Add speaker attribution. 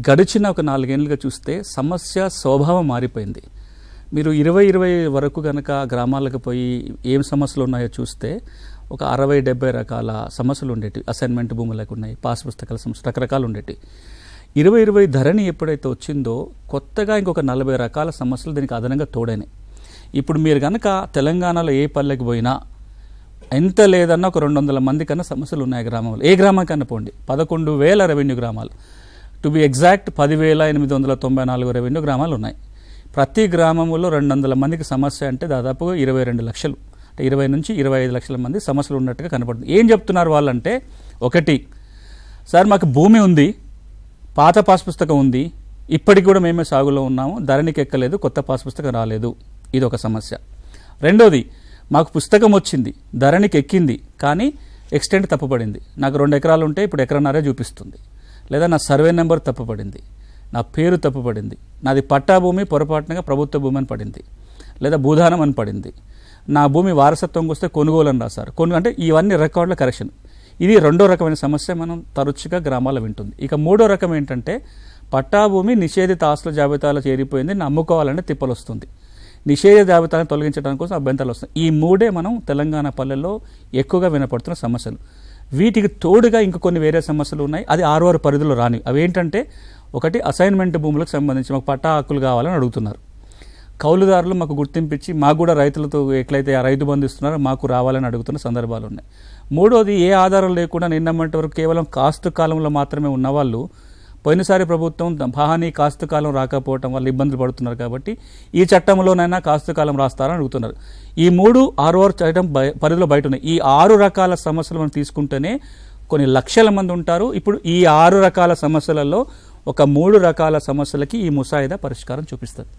Speaker 1: గడిచిన ఒక 4 ఏళ్లుగా చూస్తే సమస్య స్వభావం మారిపోయింది. మీరు 20 వరకు గనక గ్రామాలకు పోయి ఏం సమస్యలు ఉన్నాయో చూస్తే ఒక 60-70 రకాల సమస్యలు ఉండేవి. అసైన్మెంట్ భూములకు ఉన్నాయి, పాస్ పుస్తకాల సమస్యలు రకరకాలు ఉండేవి. 2020 ధరణి ఎప్పుడైతే వచ్చిందో కొత్తగా ఇంకొక 40 రకాల సమస్యలు దీనికి అదనంగా తోడైనాయి. ఇప్పుడు మీరు కనుక తెలంగాణలో ఏ పల్లెకి పోయినా ఎంత లేదన్నా ఒక 200 మంది కన్నా సమస్యలు ఉన్నాయి గ్రామంలో. ఏ గ్రామానికన్నా పోండి. 11,000 రెవెన్యూ గ్రామాలు, టు బి ఎగ్జాక్ట్ 10,894 రెవెన్యూ గ్రామాలు ఉన్నాయి. ప్రతి గ్రామంలో 200 మందికి సమస్య అంటే దాదాపుగా 22 లక్షలు, అంటే 20 నుంచి 25 లక్షల మంది సమస్యలు ఉన్నట్టుగా కనపడుతుంది. ఏం చెప్తున్నారు వాళ్ళంటే, ఒకటి, సార్ మాకు భూమి ఉంది, పాత పాస్ పుస్తకం ఉంది, ఇప్పటికి కూడా మేమే సాగులో ఉన్నాము, ధరణికి ఎక్కలేదు, కొత్త పాస్ పుస్తకం రాలేదు, ఇది ఒక సమస్య. రెండోది, మాకు పుస్తకం వచ్చింది, ధరణికి ఎక్కింది, కానీ ఎక్స్టెంట్ తప్పుపడింది. నాకు 2 ఎకరాలు ఉంటే ఇప్పుడు ఎకరన్నరే చూపిస్తుంది, లేదా నా సర్వే నెంబర్ తప్పుపడింది, నా పేరు తప్పుపడింది, నాది పట్టా భూమి పొరపాటునగా ప్రభుత్వ భూమి అని పడింది, లేదా భూదానం అని పడింది, నా భూమి వారసత్వంకి వస్తే కొనుగోలు అని రాశారు, అంటే ఇవన్నీ రికార్డుల కరెక్షన్. ఇది రెండో రకమైన సమస్య మనం తరచుగా గ్రామాల్లో వింటుంది. ఇక మూడో రకం ఏంటంటే, పట్టా భూమి నిషేధిత ఆస్తుల జాబితాలో చేరిపోయింది, అమ్ముకోవాలంటే తిప్పలు వస్తుంది, నిషేధ జాబితాను తొలగించడానికి కోసం అభ్యంతరాలు వస్తాయి. ఈ మూడే మనం తెలంగాణ పల్లెల్లో ఎక్కువగా వినపడుతున్న సమస్యలు. వీటికి తోడుగా ఇంక కొన్ని వేరే సమస్యలు ఉన్నాయి, అది 6 పరిధిలో రాని. అవి ఏంటంటే, ఒకటి, అసైన్మెంట్ భూములకు సంబంధించి మాకు పట్టా హక్కులు కావాలని అడుగుతున్నారు. కౌలుదారులు మాకు గుర్తింపించి మాకు కూడా రైతులతో ఎట్లయితే ఆ రైతు బంధు ఇస్తున్నారో మాకు రావాలని అడుగుతున్న సందర్భాలు ఉన్నాయి. మూడోది, ఏ ఆధారం లేకుండా నిన్నమంటే వరకు కేవలం కాస్తు కాలంలో మాత్రమే ఉన్నవాళ్ళు పోయినసారి ప్రభుత్వం పహానీ కాస్తు కాలం రాకపోవటం వల్ల ఇబ్బందులు పడుతున్నారు కాబట్టి ఈ చట్టంలోనైనా కాస్తు కాలం రాస్తారని అడుగుతున్నారు. ఈ 3 6 చట్టం పరిధిలో బయట ఉన్నాయి. ఈ 6 రకాల సమస్యలు మనం తీసుకుంటేనే కొన్ని లక్షల మంది ఉంటారు. ఇప్పుడు ఈ 6 రకాల సమస్యలలో ఒక 3 రకాల సమస్యలకి ఈ ముసాయిదా పరిష్కారం చూపిస్తుంది.